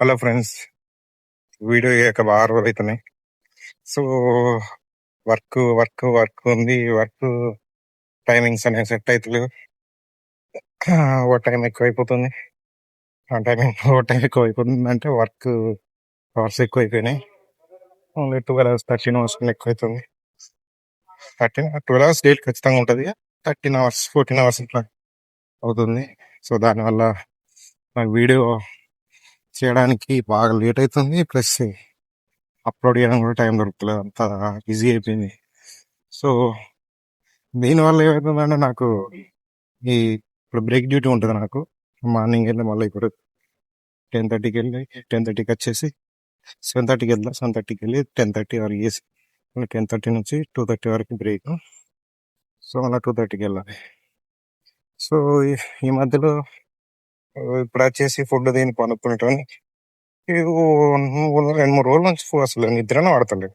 Hello friends, video చేయక బాగా రోజులు అవుతున్నాయి. సో వర్క్ ఉంది. వర్క్ టైమింగ్స్ అనేవి సెట్ అవుతలేవు. ఓవర్ టైం ఎక్కువైపోతుంది. ఆ టైమింగ్ ఓవర్ టైం ఎక్కువైపోతుంది అంటే వర్క్ అవర్స్ ఎక్కువైపోయినాయి. ఓన్లీ 12 అవర్స్ 13 అవర్స్ ఎక్కువైతుంది. 12 అవర్స్ డేట్ ఖచ్చితంగా ఉంటుంది. 13 అవర్స్ 14 అవర్స్ ఇట్లా అవుతుంది. సో దానివల్ల నాకు వీడియో చేయడానికి బాగా లేట్ అవుతుంది. ప్లస్ అప్లోడ్ చేయడానికి కూడా టైం దొరుకుతలేదు, అంత బిజీ అయిపోయింది. సో దీనివల్ల ఏమవుతుందంటే నాకు ఈ ఇప్పుడు బ్రేక్ డ్యూటీ ఉంటుంది. నాకు మార్నింగ్ వెళ్ళి మళ్ళీ ఇప్పుడు 10:30కి వెళ్ళి 10:30కి వచ్చేసి 7:30కి వెళ్తా. 7:30కి వెళ్ళి 10:30 వరకు చేసి 10:30 నుంచి 2:30 వరకు బ్రేక్. సో అలా 2:30కి వెళ్ళాలి. సో ఈ మధ్యలో ఇప్పుడు వచ్చేసి ఫుడ్ దీన్ని పనుక్కునేటని 2-3 రోజుల నుంచి అసలు నిద్రనే పడతలేదు.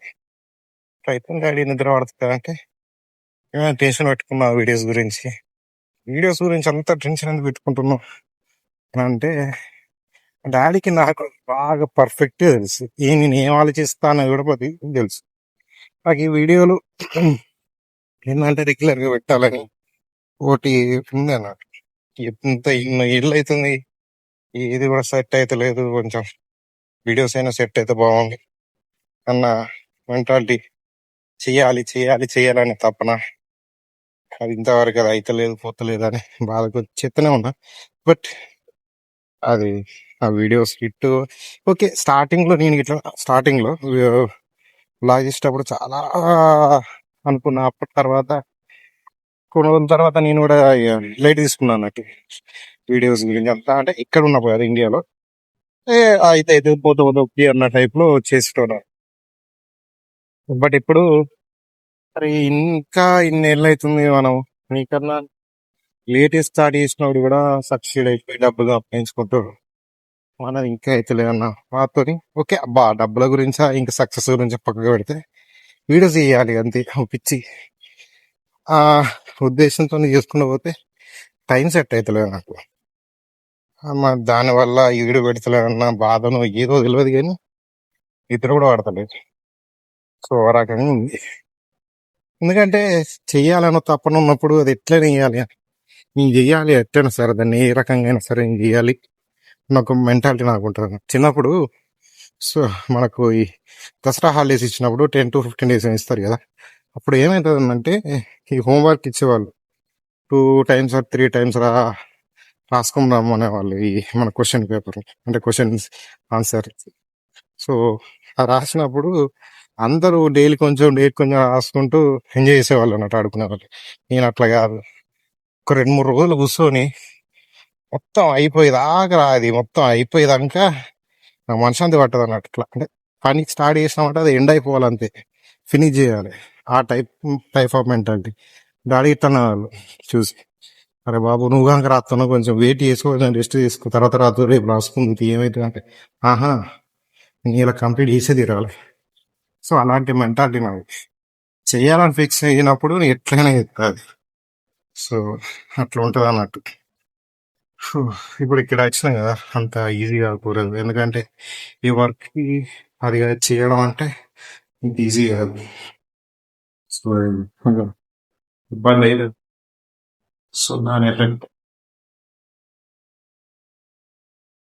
అయితే డాడీ నిద్ర పడుతుంది అంటే టెన్షన్ పెట్టుకున్నా వీడియోస్ గురించి అంతా టెన్షన్ ఎందుకు పెట్టుకుంటున్నావు అని అంటే, డాడీకి నాకు బాగా పర్ఫెక్ట్ తెలుసు. నేను ఏం ఆలోచిస్తానో కూడా తెలుసు. నాకు ఈ వీడియోలు ఏంటంటే రెగ్యులర్గా పెట్టాలని ఒకటి ఉంది అన్నమాట. ఇన్ని ఏళ్ళు అవుతుంది, ఇది కూడా సెట్ అయితే లేదు. కొంచెం వీడియోస్ అయినా సెట్ అయితే బాగుంది అన్న మెంటాలిటీ. చేయాలని తప్పన. అది ఇంతవరకు అది అయితలేదు పోతలేదు అని బాధకు చెప్తూనే ఉన్నా. బట్ అది ఆ వీడియోస్ హిట్ ఓకే. స్టార్టింగ్ లో బ్లాగ్ చేసేటప్పుడు చాలా అనుకున్నా. అప్పటి తర్వాత కొన్ని రోజుల తర్వాత నేను కూడా లైట్ తీసుకున్నాను అన్నట్టు వీడియోస్ గురించి అంతా. అంటే ఇక్కడ ఉన్నప్పుడు కదా ఇండియాలో అయితే పోతే అన్న టైప్ లో చేసేటోన్నాను. బట్ ఇప్పుడు మరి ఇంకా ఇన్నేళ్ళు అవుతుంది, మనం నీకన్నా లేటెస్ట్ స్టార్ట్ చేసినప్పుడు కూడా సక్సీడ్ అయిపోయి డబ్బులు అప్పించుకుంటాడు. మనది ఇంకా అయితే లేదన్న మాతోని. ఓకే అబ్బా, డబ్బుల గురించా ఇంకా సక్సెస్ గురించి పక్కకు పెడితే వీడియోస్ చేయాలి అంతే పిచ్చి ఆ ఉద్దేశంతో చేసుకుంటూ పోతే టైం సెట్ అవుతలేదు నాకు. దానివల్ల ఈ వీడియో పెడతలేదన్న బాధను ఏదో తెలియదు, కానీ ఇద్దరు కూడా పడతలేదు. సో ఆ రకంగా ఉంది. ఎందుకంటే చెయ్యాలని తప్పన ఉన్నప్పుడు అది ఎట్లనే చేయాలి, నేను చెయ్యాలి ఎట్లయినా సరే, దాన్ని ఏ రకంగా అయినా సరే నేను చెయ్యాలి నాకు మెంటాలిటీ నాకు ఉంటుంది. చిన్నప్పుడు సో మనకు ఈ దసరా హాలిడేస్ ఇచ్చినప్పుడు 10 to 15 days ఇస్తారు కదా. అప్పుడు ఏమవుతుందంటే ఈ హోంవర్క్ ఇచ్చేవాళ్ళు 2 times or 3 times రాసుకుని రమ్మనే వాళ్ళు. ఈ మన క్వశ్చన్ పేపర్ అంటే క్వశ్చన్స్ ఆన్సర్. సో ఆ రాసినప్పుడు అందరూ డైలీ కొంచెం రాసుకుంటూ ఎంజాయ్ చేసేవాళ్ళు అన్నట్టు, ఆడుకునేవాళ్ళు. నేను అట్లా కాదు. ఒక 2-3 రోజులు కూర్చొని మొత్తం అయిపోయేదాకా అది మొత్తం అయిపోయేదాకా నాకు మనశాంతి పట్టదు అన్నట్టు. ఇట్లా అంటే పని స్టార్ట్ చేసినామంటే అది ఎండ్ అయిపోవాలి అంతే, ఫినిష్ చేయాలి. ఆ టైప్ ఆఫ్ మెంటాలిటీ. డాడీ ఇట్లా వాళ్ళు చూసి, అరే బాబు నువ్వు కనుక రాస్తున్నావు, కొంచెం వెయిట్ చేసుకో, కొంచెం రెస్ట్ చేసుకో, తర్వాత రేపు రాసుకుంది ఏమైతుంది అంటే, ఆహా నేను ఇలా కంప్లీట్ చేసే తీరాలి. సో అలాంటి మెంటాలిటీ నాకు. చెయ్యాలని ఫిక్స్ అయినప్పుడు ఎట్లయినా చెప్తాది. సో అట్లా ఉంటుంది అన్నట్టు. ఇప్పుడు ఇక్కడ వచ్చినా కదా, అంత ఈజీగా కూరదు. ఎందుకంటే ఈ వర్క్కి అది చేయడం అంటే ఇంత ఈజీ కాదు. సో కొంచెం ఇబ్బంది అయ్యేది. సో దాని ఎఫెక్ట్